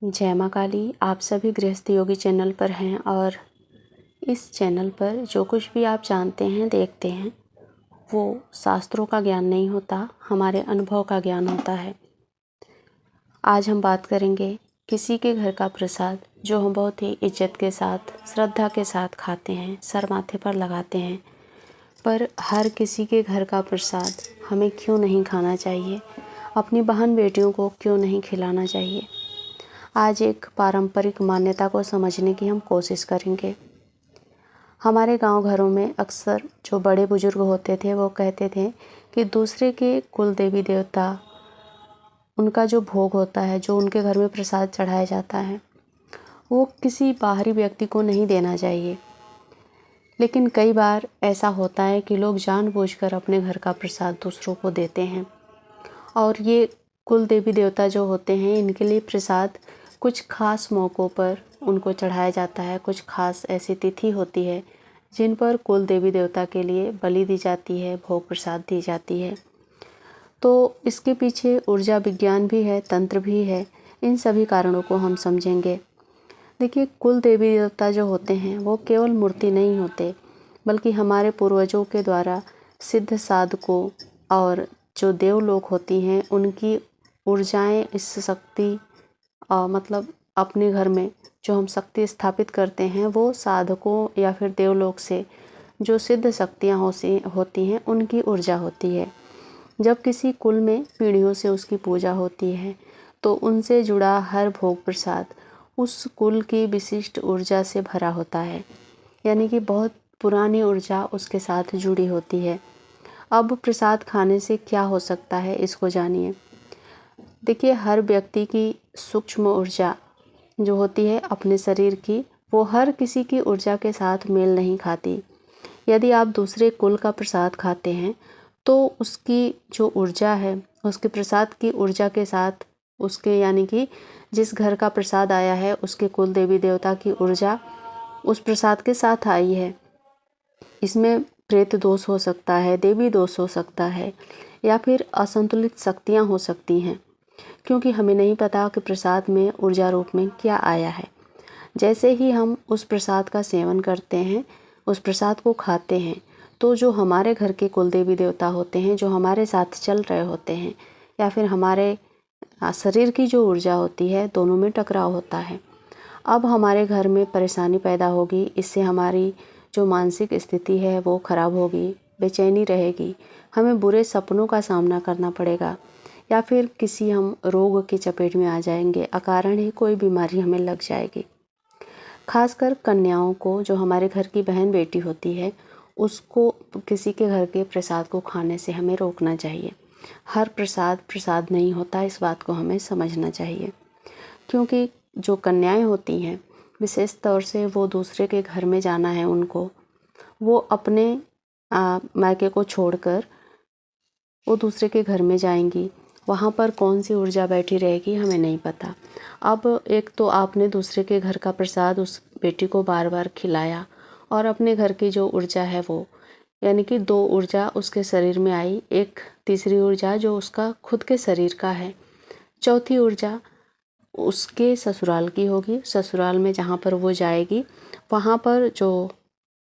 जय माँ काली। आप सभी गृहस्थ योगी चैनल पर हैं और इस चैनल पर जो कुछ भी आप जानते हैं, देखते हैं, वो शास्त्रों का ज्ञान नहीं होता, हमारे अनुभव का ज्ञान होता है। आज हम बात करेंगे किसी के घर का प्रसाद जो हम बहुत ही इज्जत के साथ, श्रद्धा के साथ खाते हैं, सर माथे पर लगाते हैं, पर हर किसी के घर का प्रसाद हमें क्यों नहीं खाना चाहिए, अपनी बहन बेटियों को क्यों नहीं खिलाना चाहिए। आज एक पारंपरिक मान्यता को समझने की हम कोशिश करेंगे। हमारे गांव घरों में अक्सर जो बड़े बुजुर्ग होते थे वो कहते थे कि दूसरे के कुल देवी देवता, उनका जो भोग होता है, जो उनके घर में प्रसाद चढ़ाया जाता है, वो किसी बाहरी व्यक्ति को नहीं देना चाहिए। लेकिन कई बार ऐसा होता है कि लोग जानबूझकर अपने घर का प्रसाद दूसरों को देते हैं और ये कुल देवी देवता जो होते हैं, इनके लिए प्रसाद कुछ खास मौक़ों पर उनको चढ़ाया जाता है। कुछ खास ऐसी तिथि होती है जिन पर कुल देवी देवता के लिए बलि दी जाती है, भोग प्रसाद दी जाती है। तो इसके पीछे ऊर्जा विज्ञान भी है, तंत्र भी है। इन सभी कारणों को हम समझेंगे। देखिए, कुल देवी देवता जो होते हैं वो केवल मूर्ति नहीं होते, बल्कि हमारे पूर्वजों के द्वारा सिद्ध साधकों और जो देवलोक होती हैं, उनकी ऊर्जाएं, इस शक्ति मतलब अपने घर में जो हम शक्ति स्थापित करते हैं, वो साधकों या फिर देवलोक से जो सिद्ध शक्तियाँ होती हैं, उनकी ऊर्जा होती है। जब किसी कुल में पीढ़ियों से उसकी पूजा होती है तो उनसे जुड़ा हर भोग प्रसाद उस कुल की विशिष्ट ऊर्जा से भरा होता है, यानी कि बहुत पुरानी ऊर्जा उसके साथ जुड़ी होती है। अब प्रसाद खाने से क्या हो सकता है, इसको जानिए। देखिए, हर व्यक्ति की सूक्ष्म ऊर्जा जो होती है अपने शरीर की, वो हर किसी की ऊर्जा के साथ मेल नहीं खाती। यदि आप दूसरे कुल का प्रसाद खाते हैं तो उसकी जो ऊर्जा है, उसके प्रसाद की ऊर्जा के साथ उसके, यानी कि जिस घर का प्रसाद आया है उसके कुल देवी देवता की ऊर्जा उस प्रसाद के साथ आई है। इसमें प्रेत दोष हो सकता है, देवी दोष हो सकता है, या फिर असंतुलित शक्तियाँ हो सकती हैं, क्योंकि हमें नहीं पता कि प्रसाद में ऊर्जा रूप में क्या आया है। जैसे ही हम उस प्रसाद का सेवन करते हैं, उस प्रसाद को खाते हैं, तो जो हमारे घर के कुल देवी देवता होते हैं, जो हमारे साथ चल रहे होते हैं, या फिर हमारे शरीर की जो ऊर्जा होती है, दोनों में टकराव होता है। अब हमारे घर में परेशानी पैदा होगी। इससे हमारी जो मानसिक स्थिति है वो खराब होगी, बेचैनी रहेगी, हमें बुरे सपनों का सामना करना पड़ेगा, या फिर किसी हम रोग की चपेट में आ जाएंगे, अकारण ही कोई बीमारी हमें लग जाएगी। खासकर कन्याओं को, जो हमारे घर की बहन बेटी होती है, उसको किसी के घर के प्रसाद को खाने से हमें रोकना चाहिए। हर प्रसाद प्रसाद नहीं होता, इस बात को हमें समझना चाहिए। क्योंकि जो कन्याएं होती हैं, विशेष तौर से वो दूसरे के घर में जाना है उनको, वो अपने मायके को छोड़कर वो दूसरे के घर में जाएंगी। वहाँ पर कौन सी ऊर्जा बैठी रहेगी हमें नहीं पता। अब एक तो आपने दूसरे के घर का प्रसाद उस बेटी को बार बार खिलाया, और अपने घर की जो ऊर्जा है वो, यानी कि दो ऊर्जा उसके शरीर में आई, एक तीसरी ऊर्जा जो उसका खुद के शरीर का है, चौथी ऊर्जा उसके ससुराल की होगी। ससुराल में जहाँ पर वो जाएगी, वहाँ पर जो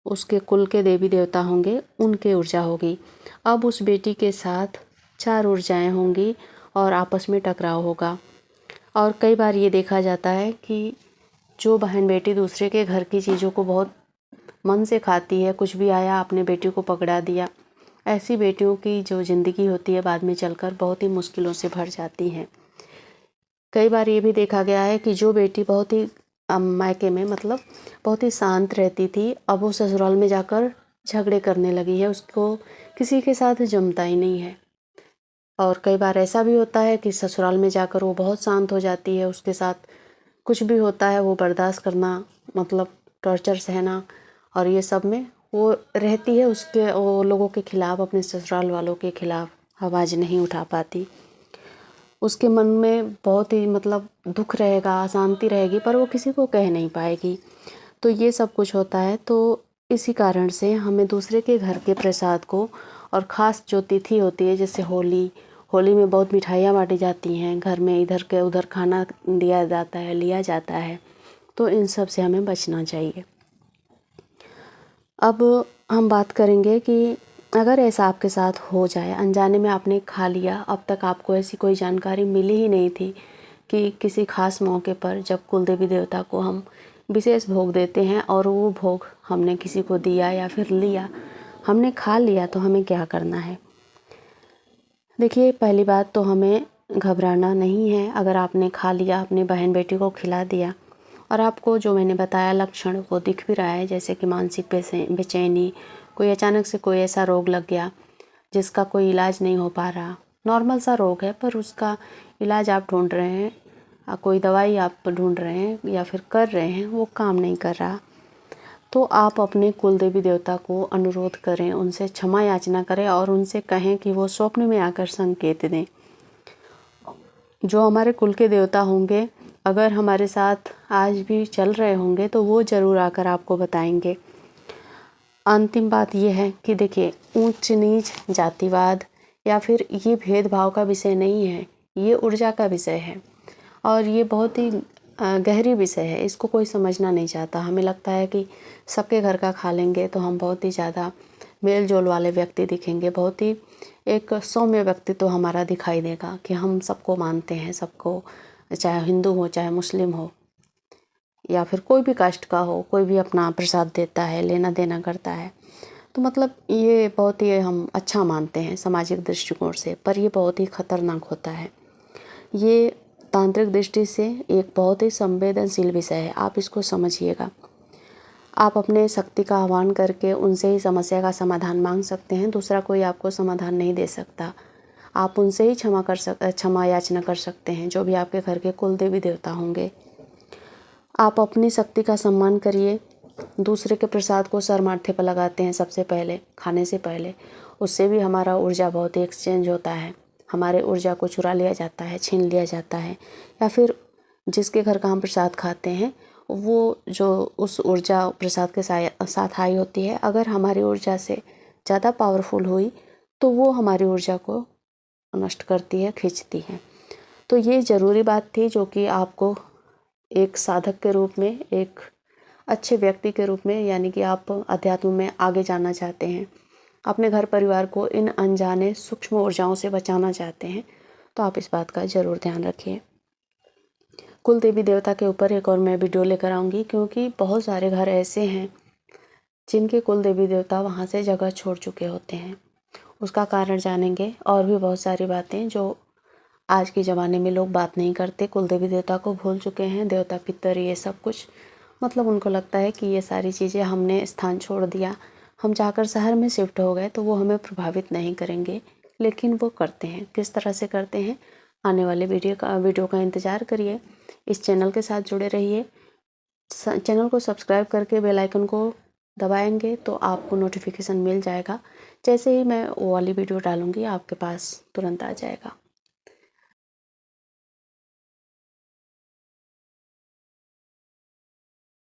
उसके कुल के देवी देवता होंगे, उनकी ऊर्जा होगी। अब उस बेटी के साथ चार ऊर्जाएं होंगी और आपस में टकराव होगा। और कई बार ये देखा जाता है कि जो बहन बेटी दूसरे के घर की चीज़ों को बहुत मन से खाती है, कुछ भी आया अपने बेटी को पकड़ा दिया, ऐसी बेटियों की जो ज़िंदगी होती है बाद में चलकर बहुत ही मुश्किलों से भर जाती हैं। कई बार ये भी देखा गया है कि जो बेटी बहुत ही मायके में मतलब बहुत ही शांत रहती थी, अब वो ससुराल में जाकर झगड़े करने लगी है, उसको किसी के साथ जमता ही नहीं है। और कई बार ऐसा भी होता है कि ससुराल में जाकर वो बहुत शांत हो जाती है, उसके साथ कुछ भी होता है वो बर्दाश्त करना, मतलब टॉर्चर सहना, और ये सब में वो रहती है, उसके वो लोगों के खिलाफ, अपने ससुराल वालों के खिलाफ आवाज़ नहीं उठा पाती। उसके मन में बहुत ही मतलब दुख रहेगा, अशांति रहेगी, पर वो किसी को कह नहीं पाएगी। तो ये सब कुछ होता है। तो इसी कारण से हमें दूसरे के घर के प्रसाद को, और ख़ास जो तिथि होती है जैसे होली, होली में बहुत मिठाइयाँ बाँटी जाती हैं, घर में इधर के उधर खाना दिया जाता है, लिया जाता है, तो इन सब से हमें बचना चाहिए। अब हम बात करेंगे कि अगर ऐसा आपके साथ हो जाए, अनजाने में आपने खा लिया, अब तक आपको ऐसी कोई जानकारी मिली ही नहीं थी कि किसी ख़ास मौके पर जब कुल देवी देवता को हम विशेष भोग देते हैं और वो भोग हमने किसी को दिया या फिर लिया, हमने खा लिया, तो हमें क्या करना है। देखिए, पहली बात तो हमें घबराना नहीं है। अगर आपने खा लिया, अपनी बहन बेटी को खिला दिया और आपको जो मैंने बताया लक्षण वो दिख भी रहा है, जैसे कि मानसिक बेचैनी, कोई अचानक से कोई ऐसा रोग लग गया जिसका कोई इलाज नहीं हो पा रहा, नॉर्मल सा रोग है पर उसका इलाज आप ढूंढ रहे हैं, कोई दवाई आप ढूंढ रहे हैं या फिर कर रहे हैं, वो काम नहीं कर रहा, तो आप अपने कुल देवी देवता को अनुरोध करें, उनसे क्षमा याचना करें और उनसे कहें कि वो स्वप्न में आकर संकेत दें। जो हमारे कुल के देवता होंगे, अगर हमारे साथ आज भी चल रहे होंगे तो वो ज़रूर आकर आपको बताएंगे। अंतिम बात ये है कि देखिए, ऊंच नीच, जातिवाद या फिर ये भेदभाव का विषय नहीं है, ये ऊर्जा का विषय है और ये बहुत ही गहरी विषय है। इसको कोई समझना नहीं चाहता। हमें लगता है कि सबके घर का खा लेंगे तो हम बहुत ही ज़्यादा मेल जोल वाले व्यक्ति दिखेंगे, बहुत ही एक सौम्य व्यक्तित्व हमारा दिखाई देगा कि हम सबको मानते हैं, सबको, चाहे हिंदू हो चाहे मुस्लिम हो या फिर कोई भी कास्ट का हो, कोई भी अपना प्रसाद देता है, लेना देना करता है, तो मतलब ये बहुत ही हम अच्छा मानते हैं सामाजिक दृष्टिकोण से, पर ये बहुत ही खतरनाक होता है। ये तांत्रिक दृष्टि से एक बहुत ही संवेदनशील विषय है, आप इसको समझिएगा। आप अपने शक्ति का आह्वान करके उनसे ही समस्या का समाधान मांग सकते हैं, दूसरा कोई आपको समाधान नहीं दे सकता। आप उनसे ही क्षमा याचना कर सकते हैं, जो भी आपके घर के कुल देवी देवता होंगे। आप अपनी शक्ति का सम्मान करिए। दूसरे के प्रसाद को सर माथे पर लगाते हैं सबसे पहले, खाने से पहले, उससे भी हमारा ऊर्जा बहुत ही एक्सचेंज होता है, हमारे ऊर्जा को चुरा लिया जाता है, छीन लिया जाता है, या फिर जिसके घर का हम प्रसाद खाते हैं वो जो उस ऊर्जा प्रसाद के साथ आई होती है, अगर हमारी ऊर्जा से ज़्यादा पावरफुल हुई तो वो हमारी ऊर्जा को नष्ट करती है, खींचती है। तो ये ज़रूरी बात थी जो कि आपको एक साधक के रूप में, एक अच्छे व्यक्ति के रूप में, यानी कि आप अध्यात्म में आगे जाना चाहते हैं, अपने घर परिवार को इन अनजाने सूक्ष्म ऊर्जाओं से बचाना चाहते हैं, तो आप इस बात का ज़रूर ध्यान रखिए। कुल देवी देवता के ऊपर एक और मैं वीडियो लेकर आऊँगी, क्योंकि बहुत सारे घर ऐसे हैं जिनके कुल देवी देवता वहाँ से जगह छोड़ चुके होते हैं। उसका कारण जानेंगे और भी बहुत सारी बातें जो आज के ज़माने में लोग बात नहीं करते, कुल देवी देवता को भूल चुके हैं, देवता पितर ये सब कुछ, मतलब उनको लगता है कि ये सारी चीज़ें हमने स्थान छोड़ दिया, हम जाकर शहर में शिफ्ट हो गए तो वो हमें प्रभावित नहीं करेंगे, लेकिन वो करते हैं। किस तरह से करते हैं, आने वाले वीडियो का इंतज़ार करिए। इस चैनल के साथ जुड़े रहिए। चैनल को सब्सक्राइब करके बेल आइकन को दबाएंगे तो आपको नोटिफिकेशन मिल जाएगा। जैसे ही मैं वो वाली वीडियो डालूँगी आपके पास तुरंत आ जाएगा।